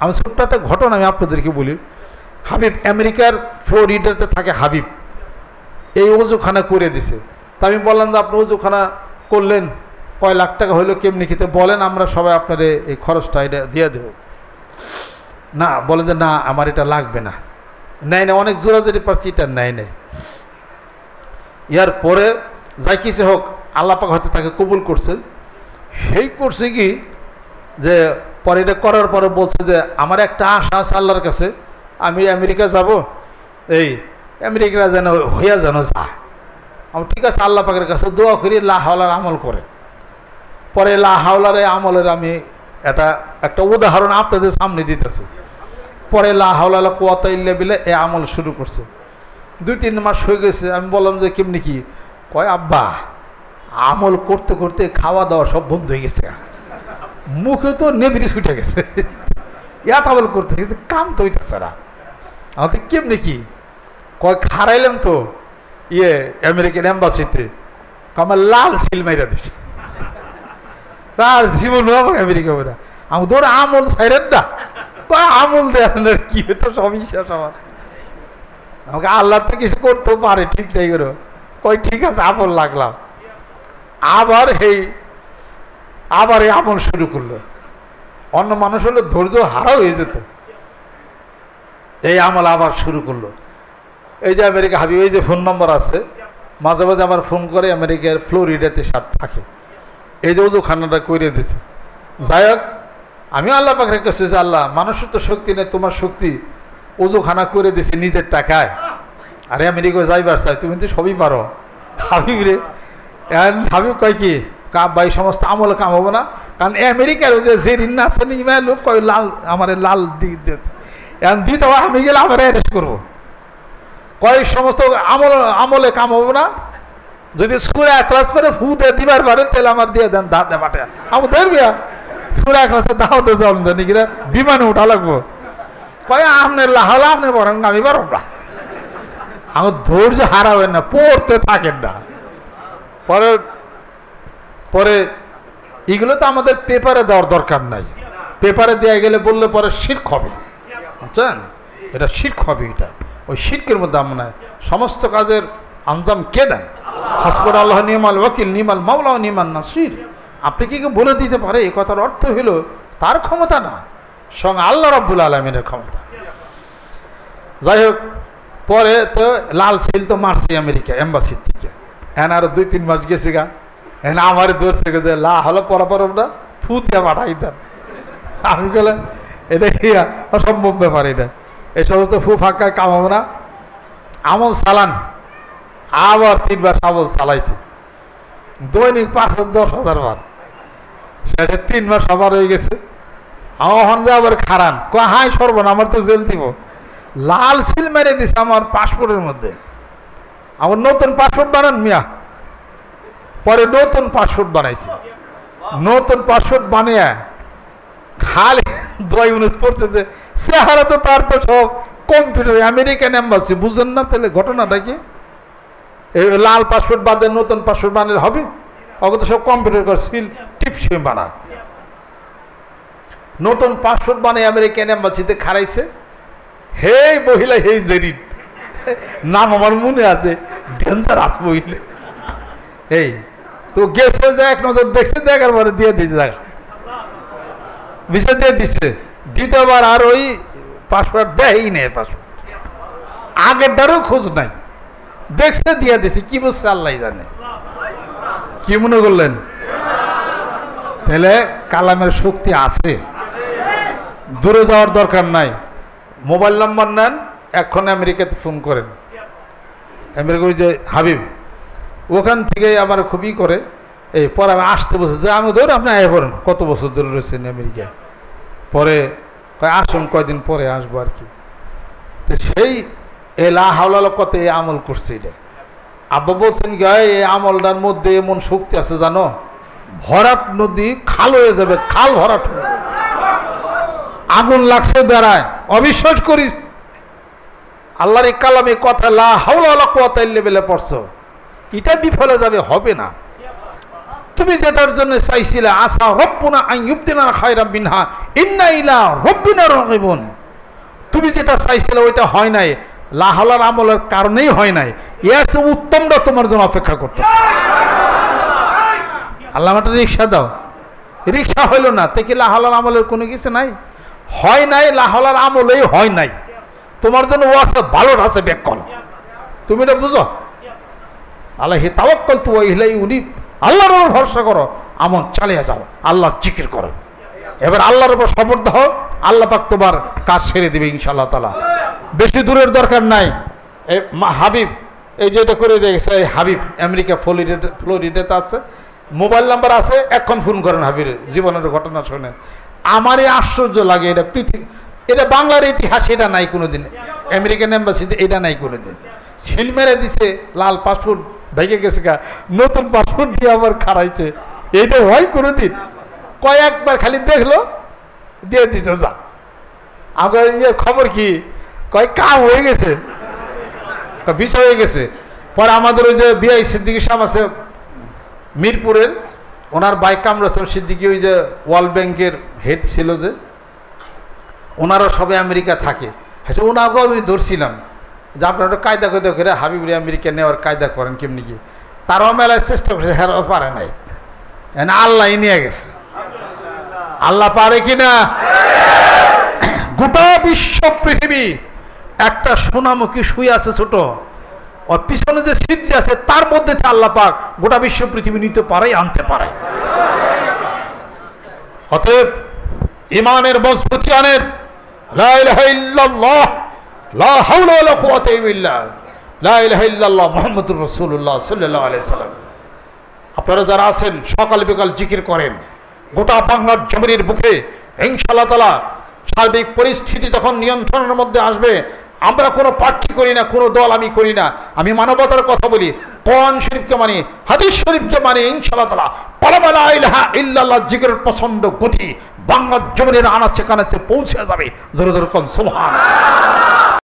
আমি ছোট্ট একটা ঘটনা আমি আপনাদেরকে বলি। হাবিব আমেরিকার ফ্লোরিডাতে থাকে হাবিব, এই ওজুখানা করে দিছে। তা আমি বললাম যে আপনি ওজুখানা করলেন কয় লাখ টাকা হইলো, কেমনি খেতে বলেন, আমরা সবাই আপনার এই খরচটা এটা দিয়ে দেব। না, বলেন যে না আমার এটা লাগবে না, নেয় না, অনেক জোরাজোরি পারছি, এটা নেয় নেই। ইয়ার পরে যাই কিছু হোক আল্লাহ পাক হয়তো তাকে কবুল করছে। সেই করছে কি যে পরে এটা করার পরে বলছে যে আমার একটা আশা আছে আল্লাহর কাছে, আমি আমেরিকা যাব, এই আমেরিকা যেন হইয়া যেন যায়। আমি ঠিক আছে আল্লাহ পাকের কাছে দোয়া করি, লা হাওলার আমল করে। পরে লা হাওলার আমলের আমি একটা উদাহরণ আপনাদের সামনে দিতেছি। পরে লা হাওলা কুওয়াতা ইল্লা বিল্লাহ এই আমল শুরু করছে। 2-3 মাস হয়ে গেছে। আমি বললাম যে কেমনি কি? কয় আব্বা আমল করতে করতে খাওয়া দাওয়া সব বন্ধ হয়ে গেছে, মুখে তো নেবরি ছুটে গেছে, ইয়াত আমল করতেছে কিন্তু কাম তো হইতেছে না। আমাদের কেমনি কি? কয় খারাইলাম তো আমেরিকান এম্বাসিতে, আমার লাল সিল মাইরা দিছে, তার জীবন আমার আমেরিকা বেরা। আমি ধর আমল সাইরেন না, কয় আমল দেন কি হতো সবই শেষ আমার। আমাকে আল্লাহ তো কিছু করতেও পারে, ঠিক নাই করো। কই ঠিক আছে আমল লাগলাম, আবার এই আমল শুরু করলো। অন্য মানুষ হলে ধৈর্য হারা হয়ে যেত, এই আমল আবার শুরু করলো। এই যে আমেরিকা হাবিব, এই যে ফোন নম্বর আছে, মাঝে মাঝে আমার ফোন করে, আমেরিকার ফ্লোরিডাতে সাথে থাকে। এই যে ওজুখানাটা করে দিছে। যাই হোক, আমি আল্লাহ পাক রেখেছি যে আল্লাহ মানুষের তো শক্তি নেই, তোমার শক্তি, ওজুখানা করে দিছে নিজের টাকায়। আরে আমেরিকায় যাইবার চাই, তুমি তো সবই পারো। হাবিব রে, হাবিব কয় কি ভাই সমস্ত আমলে কাম হবো না, কারণ আমেরিকার ওই যে ঋণ আছে লোক কয় লাল আমার লাল দিতে হয়, আমি গেলে আমার অ্যারেস্ট করবো। কয় সমস্ত আমলে কাম হবো না, যদি সুরা ক্লাস করে ফু দিয়ে দিবার পারেন তাহলে আমার দিয়ে দেন দাঁত দে মাঠে। আমি ধরবি সুরা ক্লাসে দাওতে জল জানি কিনা বিমানে উঠা লাগবো। কয় আপনার লাহলা আপনি বলেন না, আমি পারব না। আমার ধৈর্য হারাবেন না, পড়তে থাকেন না। পরে এগুলো তো আমাদের পেপারে দেওয়ার দরকার নাই, পেপারে দেওয়া গেলে বললে পরে শিরক হবে, বুঝছেন? এটা শিরক হবে। এটা ওই শিরকের মধ্যে আমরা সমস্ত কাজের আঞ্জাম কে দেন? হাসবুনাল্লাহ নিমাল ওয়াকিল, নিমাল মাওলা নিমান নাসির। আপনি কি বলে দিতে পারে? এই কথার অর্থ হলো তার ক্ষমতা না, সঙ্গে আল্লাহ রাব্বুল আলামিনের ক্ষমতা। যাই হোক, পরে তো লাল সিল তো মারছি আমেরিকা এম্বাসির থেকে। আরো 2-3 মাস গেছে গা, আমার দূর থেকে যে লা হলো পরাপর না ফুতিয়া পাঠাই দেন। আমি বলে এটা কি অসম্ভব ব্যাপার, এটা এই সমস্ত ফু ফাঁকায় কামাবো না। আমল চালান, আবার 3 বার আমল চালাইছি, দৈনিক 5-10,000 বার, সেটা 3 মাস আবার হয়ে গেছে। আমার যে আবার খারান হাই সর্বন, আমার তো জেল দিব। লাল সিল মেরে দিছে আমার পাসপোর্টের মধ্যে। আমার নতুন পাসপোর্ট বানান মিয়া। পরে নতুন পাসপোর্ট বানাইছি, নতুন পাসপোর্ট বানিয়ে খালি দোয়া ইউনিট পড়ছে যে চেহারা তো তার তো সব কম্পিউটার, আমেরিকান এম্বাসি, বুঝেন না? তাহলে ঘটনাটা কি? এই লাল পাসপোর্ট বাদে নতুন পাসপোর্ট বানালে হবে? ওকে তো সব কম্পিউটার করে সিল টিপসে বানা। নতুন পাসপোর্ট বানিয়ে আমেরিকান এম্বাসিতে খারাইছে। হেই মহিলা, হেই জেরিন, নাম আমার মনে আছে, ডেঞ্জারাস মহিলা। এই তো গেছে যে এক নজর দেখছে, দেখার পরে দিয়ে দিয়েছে, দেখা বিষয় দিয়ে দিচ্ছে। দ্বিতীয়বার আর ওই পাসপোর্ট দেয়ই নেই, পাসপোর্ট আগের দ্বারও খোঁজ নাই, দেখছে দিয়ে দিছে। কি বুঝছে আল্লাহ জানে। কি মনে করলেন? তাহলে কালামের শক্তি আছে, দূরে যাওয়ার দরকার নাই। মোবাইল নাম্বার নেন, এখন আমেরিকাতে ফোন করেন। আমেরিকা ওই যে হাবিব, ওখান থেকে আমার খুবই করে। এই পরে আমি আসতে বসে যে আমি ধরুন আপনি আয় করেন, কত বছর ধরে রয়েছেন আমেরিকায়। পরে আসুন কয়দিন পরে আসবো আর কি। তো সেই এলা হাওলা কত এই আমল করছে। এটা আব্বা বলছেন কি এই আমলটার মধ্যে এমন শক্তি আছে জানো, ভরাট নদী খাল হয়ে যাবে, খাল ভরাট, আগুন লাগছে বেড়ায়। অবিশ্বাস করিস আল্লাহর এই কালামে কথা লা হাওলা ওয়ালা কুওয়াতা ইল্লা বিল্লাহ পড়ছো, এটা বিফলে যাবে, হবে না। তুমি যেটার জন্য চাইছিলে আসা রব্বুনা আন ইউবদিনা খায়রাম মিনহা ইন্না ইলা রব্বিনা রাগিবুন, তুমি যেটা চাইছিলে ওইটা হয় নাই, লা হাওলার আমলের কারণেই হয় নাই, এর চেয়ে উত্তমটা তোমার জন্য অপেক্ষা করতে। আল্লাহ আমাকে রিক্সা দাও, রিক্সা হইল না, তে কি লা হাওলার আমলের কোনো কিছু নাই? হয় নাই, লা হাওলার আমলেই হয় নাই, তোমার জন্য ও আছে ভালো আছে বেকল, তুমি এটা বুঝো। আল্লাহি তাওয়াক্কালতু ওয়া ইলাইহি উনীব, আল্লাহর উপর ভরসা করো, আমল চালিয়ে যাও, আল্লাহ জিকির করো। এবার আল্লাহর উপর শপথ দাও, আল্লাহ পাক তোমার কাজ ছেড়ে দিবে ইনশাআল্লাহ তাআলা। বেশি দূরের দরকার নাই। এই হাবিব এই যে এটা করে দিয়েছে, এই হাবিব আমেরিকা ফ্লোরিডাতে আছে, মোবাইল নাম্বার আছে, এখন ফোন করেন হাবিবের জীবনের ঘটনা শুনে। আমারই আশ্চর্য লাগে, এটা পৃথিবী, এটা বাংলার ইতিহাস, এটা নাই কোনোদিন, আমেরিকান এম্বাসিতে এটা নাই কোনোদিন। সিল মেরে দিছে, লাল পাসপোর্ট ভেঙে গেছে, নতুন পাসপোর্ট দিয়ে আবার খারাইছে, এইটা হয় কোনোদিন? কয়েকবার খালি দেখলো, দিয়ে দিত যা। আমার ইয়ে খবর কি, কয় কাম হয়ে গেছে, বিষয় হয়ে গেছে। পরে আমাদের ওই যে বিআই সিদ্দিকী সাহেব আছে মিরপুরের, ওনার বাইক কামরাসের সিদ্দিকী, ওই যে ওয়ার্ল্ড ব্যাংকের হেড ছিল যে, ওনারা সবাই আমেরিকা থাকে, হ্যাঁ ওনাকেও আমি ধরছিলাম যে আপনারা ওটা কায়দা কায়দা করে হাবিবুরে আমেরিকা নেওয়ার কায়দা করেন কেমনি কি, তারাও মেলায় চেষ্টা করছে, হ্যাঁ পারে নাই, আল্লাহ নিয়ে গেছে। আল্লাহ পারে কিনা? গোটা বিশ্ব পৃথিবী একটা সোনামুখী শুয়ে আছে ছোট, ওর পিছনে যে সিদ্ধি আছে তার মধ্যে আল্লাহ পাক গোটা বিশ্ব পৃথিবী নিতে পারে, আনতে পারে। অতএব ইমানের মজবুতি আনেন, লা ইলাহা ইল্লাল্লাহ, লা হাওলা ওয়ালা কুওয়াতা ইল্লা বিল্লাহ, লা ইলাহা ইল্লাল্লাহ মুহাম্মাদুর রাসূলুল্লাহ সাল্লাল্লাহু আলাইহি সাল্লাম। আপনারা যারা আছেন সকাল বিকাল জিকির করেন, গোটা বাংলার জমিনের বুকে ইনশাআল্লাহ তাআলা সার্বিক পরিস্থিতি যখন নিয়ন্ত্রণের মধ্যে আসবে, আমরা কোনো প্রার্থী করি না, কোনো দল আমি করি না, আমি মানবতার কথা বলি, কোরআন শরীফকে মানি, হাদিস শরীফকে মানি, ইনশাআল্লাহ তাআলা কালেমা লা ইলাহা ইল্লাল্লাহ জিকিরের প্রচন্ড গতি বাংলার জমিনের আনাচে কানাচে পৌঁছে যাবে। জোরে জোরে কোন সুবহানাল্লাহ।